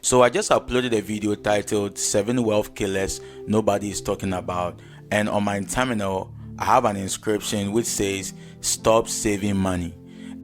So I just uploaded a video titled 7 Wealth Killers Nobody is Talking About, and on my terminal I have an inscription which says stop saving money.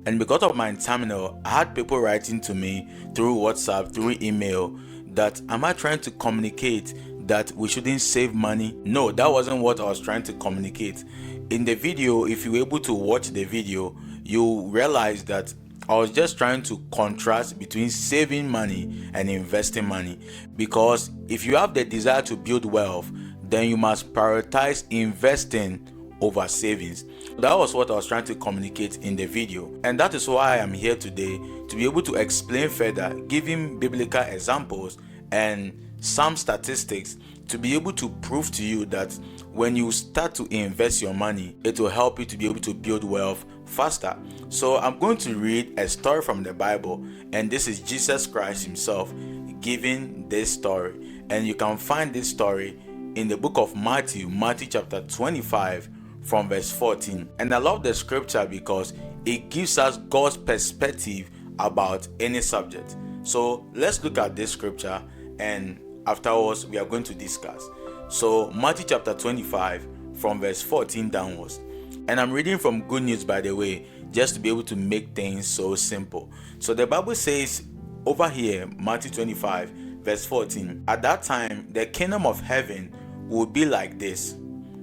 And because of my terminal, I had people writing to me through WhatsApp, through email, that am I trying to communicate that we shouldn't save money? No, that wasn't what I was trying to communicate. In the video, if you were able to watch the video, you realize that I was just trying to contrast between saving money and investing money, because if you have the desire to build wealth, then you must prioritize investing over savings. That was what I was trying to communicate in the video, and that is why I am here today, to be able to explain further, giving biblical examples and some statistics to be able to prove to you that when you start to invest your money, it will help you to be able to build wealth faster. So I'm going to read a story from the Bible, and this is Jesus Christ himself giving this story, and you can find this story in the book of Matthee chapter 25 from verse 14. And I love the scripture because it gives us God's perspective about any subject. So let's look at this scripture, and afterwards we are going to discuss. So Matthee chapter 25 from verse 14 downwards. And I'm reading from Good News, by the way, just to be able to make things so simple. So the Bible says over here, Matthew 25 verse 14, at that time the kingdom of heaven will be like this.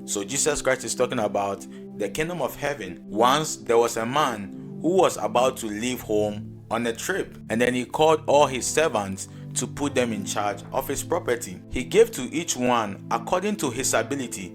So Jesus Christ is talking about the kingdom of heaven. Once there was a man who was about to leave home on a trip, and then he called all his servants to put them in charge of his property. He gave to each one according to his ability.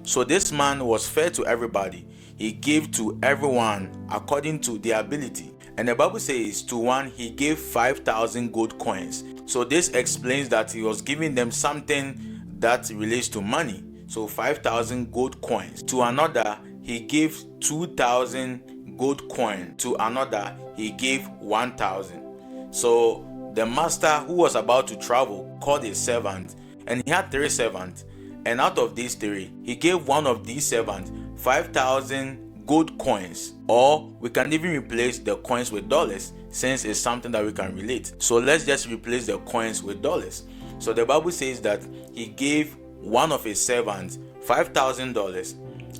So this man was fair to everybody. He gave to everyone according to their ability. And the Bible says to one he gave 5,000 gold coins. So this explains that he was giving them something that relates to money. So 5,000 gold coins. To another he gave 2,000 gold coins. To another he gave 1,000. So the master, who was about to travel, called his servant, and he had 3 servants. And out of these 3, he gave one of these servants 5,000 gold coins, or we can even replace the coins with dollars, since it's something that we can relate. So let's just replace the coins with dollars. So the Bible says that he gave one of his servants $5,000,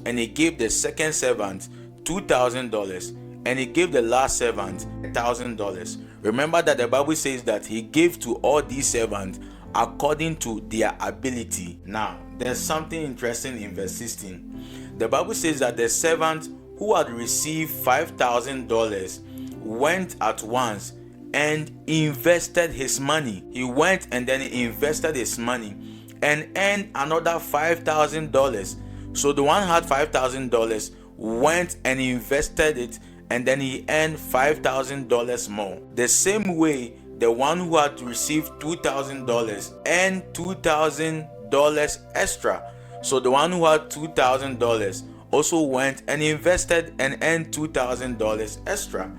and he gave the second servant $2,000, and he gave the last servant $1,000. Remember that the Bible says that he gave to all these servants according to their ability. Now, there's something interesting in verse 16. The Bible says that the servant who had received $5,000 went at once and invested his money. He went and then he invested his money and earned another $5,000. So the one who had $5,000 went and invested it, and then he earned $5,000 more. The same way, the one who had received $2,000 earned $2,000 extra. So the one who had $2,000 also went and invested and earned $2,000 extra.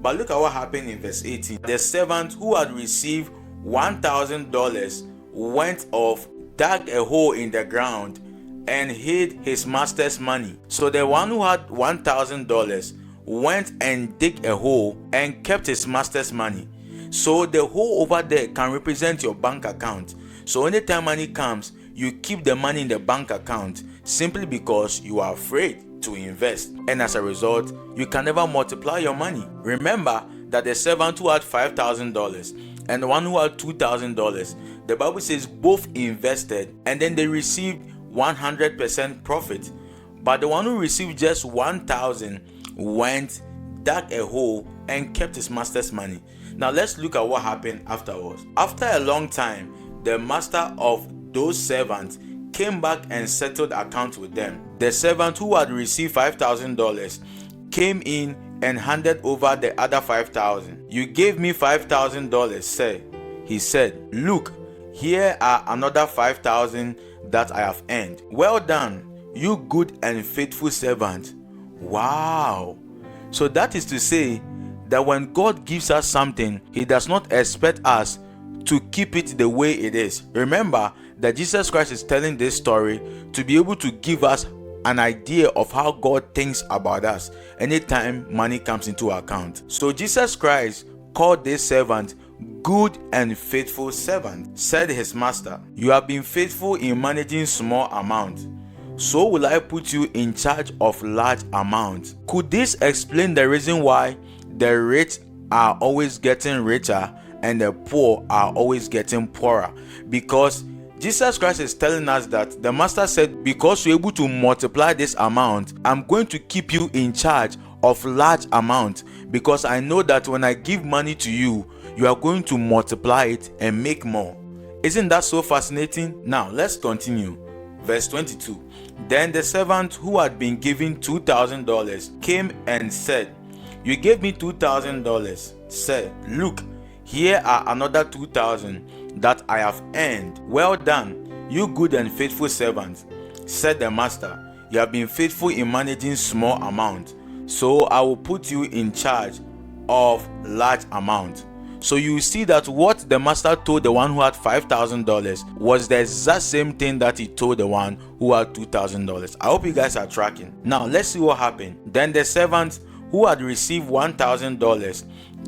But look at what happened in verse 18. The servant who had received $1,000 went off, dug a hole in the ground, and hid his master's money. So the one who had $1,000 went and dig a hole and kept his master's money. So the hole over there can represent your bank account. So anytime money comes, you keep the money in the bank account simply because you are afraid to invest, and as a result, you can never multiply your money. Remember that the servant who had $5,000 and the one who had $2,000, the Bible says both invested and then they received 100% profit. But the one who received just 1,000 went, dug a hole, and kept his master's money. Now let's look at what happened afterwards. After a long time, the master of those servants came back and settled accounts with them. The servant who had received $5,000 came in and handed over the other 5,000. You gave me $5,000, sir. He said, look, here are another 5,000 that I have earned. Well done, you good and faithful servant. Wow. So that is to say that when God gives us something, he does not expect us to keep it the way it is. Remember that Jesus Christ is telling this story to be able to give us an idea of how God thinks about us anytime money comes into our account. So Jesus Christ called this servant "Good and faithful servant," said his master. "You have been faithful in managing small amounts. So will I put you in charge of large amounts." Could this explain the reason why the rich are always getting richer and the poor are always getting poorer? Because Jesus Christ is telling us that the master said, because you're able to multiply this amount, I'm going to keep you in charge of large amount, because I know that when I give money to you, you are going to multiply it and make more. Isn't that so fascinating? Now let's continue. Verse 22. Then the servant who had been given $2,000 came and said, "You gave me $2,000. Sir, look, here are another 2,000 that I have earned. Well done, you good and faithful servant," said the master. "You have been faithful in managing small amount, so I will put you in charge of large amount." So you see that what the master told the one who had $5,000 was the exact same thing that he told the one who had $2,000. I hope you guys are tracking. Now let's see what happened. Then the servant who had received $1,000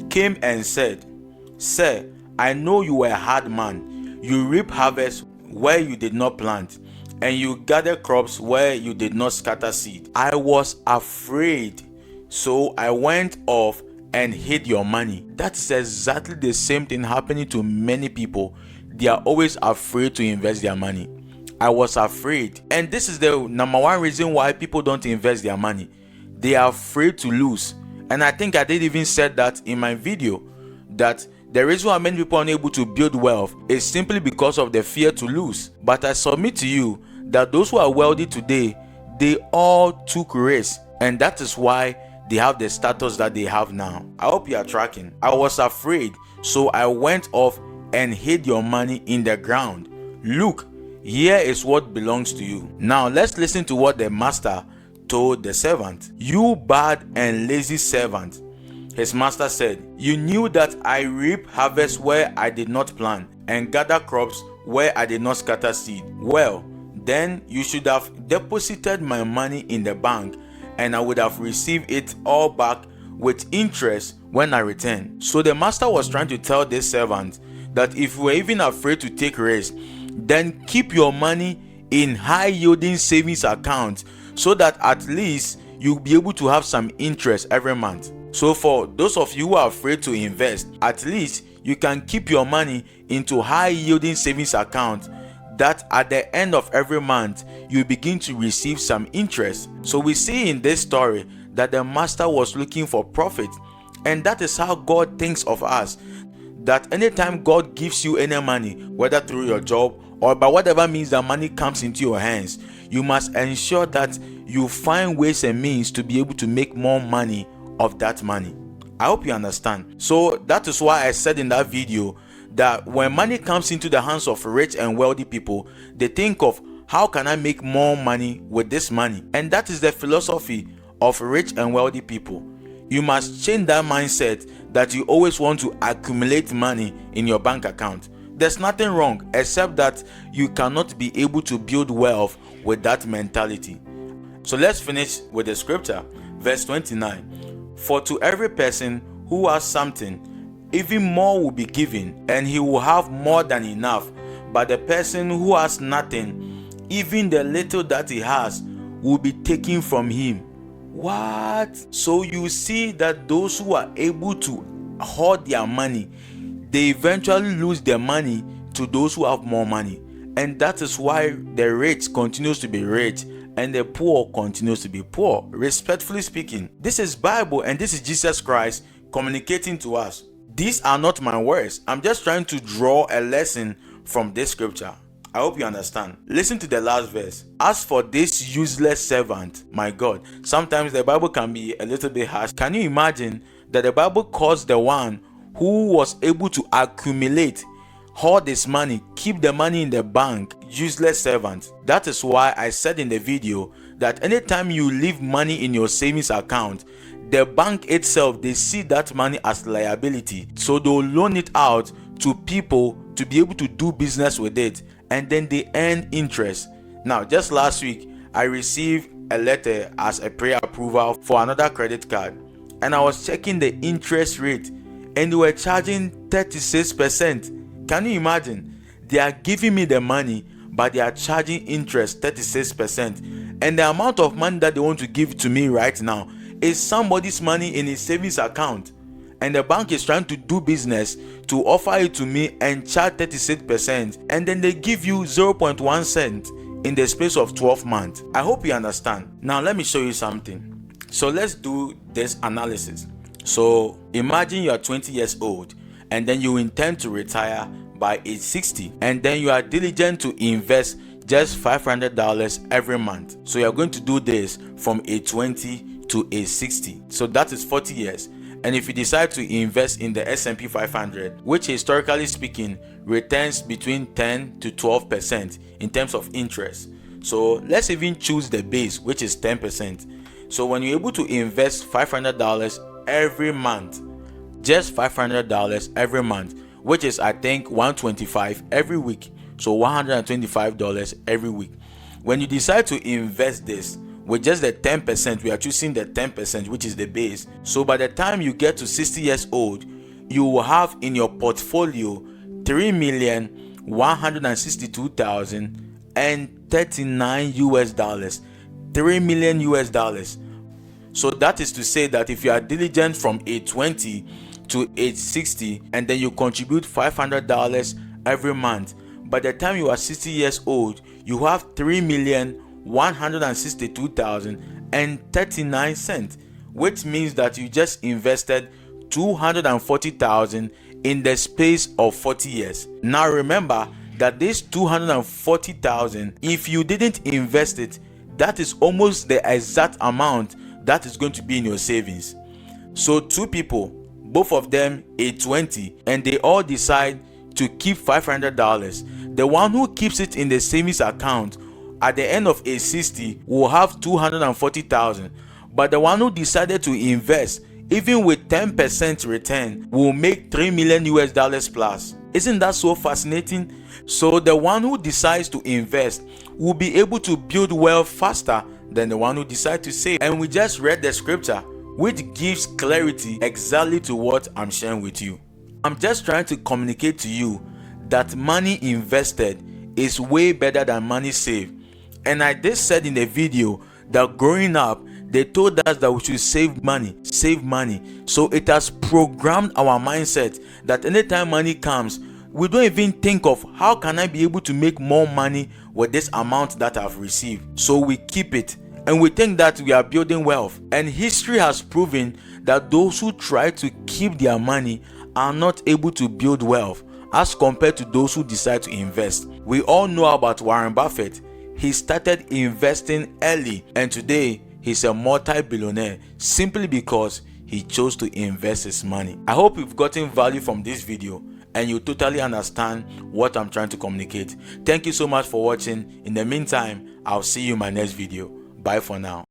came and said, "Sir, I know you were a hard man. You reap harvest where you did not plant, and you gather crops where you did not scatter seed. I was afraid, so I went off and hid your money." That is exactly the same thing happening to many people. They are always afraid to invest their money. I was afraid. And this is the number one reason why people don't invest their money. They are afraid to lose. And I think I did even said that in my video, that the reason why many people are unable to build wealth is simply because of the fear to lose. But I submit to you that those who are wealthy today, they all took risks, and that is why they have the status that they have now. I hope you are tracking. I was afraid, so I went off and hid your money in the ground. Look, here is what belongs to you. Now let's listen to what the master told the servant. "You bad and lazy servant," his master said, "you knew that I reap harvest where I did not plant and gather crops where I did not scatter seed. Well, then you should have deposited my money in the bank, and I would have received it all back with interest when I return." So the master was trying to tell this servant that if you were even afraid to take risks, then keep your money in high yielding savings account, so that at least you'll be able to have some interest every month. So for those of you who are afraid to invest, at least you can keep your money into high yielding savings account, that at the end of every month you begin to receive some interest. So we see in this story that the master was looking for profit, and that is how God thinks of us. That anytime God gives you any money, whether through your job or by whatever means that money comes into your hands, you must ensure that you find ways and means to be able to make more money of that money. I hope you understand. So that is why I said in that video that when money comes into the hands of rich and wealthy people, they think of, how can I make more money with this money? And that is the philosophy of rich and wealthy people. You must change that mindset that you always want to accumulate money in your bank account. There's nothing wrong, except that you cannot be able to build wealth with that mentality. So let's finish with the scripture. Verse 29. "For to every person who has something, even more will be given, and he will have more than enough. But the person who has nothing, even the little that he has, will be taken from him." What? So you see that those who are able to hoard their money, they eventually lose their money to those who have more money. And that is why the rich continues to be rich and the poor continues to be poor. Respectfully speaking, this is Bible and this is Jesus Christ communicating to us. These are not my words. I'm just trying to draw a lesson from this scripture. I hope you understand. Listen to the last verse. "As for this useless servant," my God, sometimes the Bible can be a little bit harsh. Can you imagine that the Bible calls the one who was able to accumulate, hoard his money, keep the money in the bank, useless servant? That is why I said in the video that anytime you leave money in your savings account, the bank itself, they see that money as liability, so they'll loan it out to people to be able to do business with it, and then they earn interest. Now, just last week I received a letter as a pre-approval for another credit card, and I was checking the interest rate. and they were charging 36%. Can you imagine? They are giving me the money, but they are charging interest 36%. And the amount of money that they want to give to me right now is somebody's money in his savings account. And the bank is trying to do business to offer it to me and charge 36%, and then they give you 0.1 cent in the space of 12 months. I hope you understand. Now let me show you something. So let's do this analysis. So imagine you are 20 years old and then you intend to retire by age 60, and then you are diligent to invest just $500 every month. So you are going to do this from age 20 to age 60. So that is 40 years. And if you decide to invest in the S&P 500, which historically speaking returns between 10 to 12% in terms of interest. So let's even choose the base, which is 10%. So when you're able to invest $500 every month, just $500 every month, which is I think $125 every week, so $125 every week. When you decide to invest this with just the 10%, we are choosing the 10%, which is the base. So by the time you get to 60 years old, you will have in your portfolio $3,162,039 US. $3 million US. So that is to say that if you are diligent from age 20 to age 60, and then you contribute $500 every month, by the time you are 60 years old, you have $3,162,039, which means that you just invested $240,000 in the space of 40 years. Now remember that this $240,000, if you didn't invest it, that is almost the exact amount that is going to be in your savings. So two people, both of them age 20, and they all decide to keep $500. The one who keeps it in the savings account at the end of age 60 will have $240,000, but the one who decided to invest, even with 10% return, will make $3 million US plus. Isn't that so fascinating? So the one who decides to invest will be able to build wealth faster than the one who decides to save. And we just read the scripture, which gives clarity exactly to what I'm sharing with you. I'm just trying to communicate to you that money invested is way better than money saved. And I just said in the video that growing up, they told us that we should save money. So it has programmed our mindset that anytime money comes, we don't even think of how can I be able to make more money with this amount that I've received. So we keep it and we think that we are building wealth. And history has proven that those who try to keep their money are not able to build wealth as compared to those who decide to invest. We all know about Warren Buffett. He started investing early, and today he's a multi-billionaire simply because he chose to invest his money. I hope you've gotten value from this video and you totally understand what I'm trying to communicate. Thank you so much for watching. In the meantime, I'll see you in my next video. Bye for now.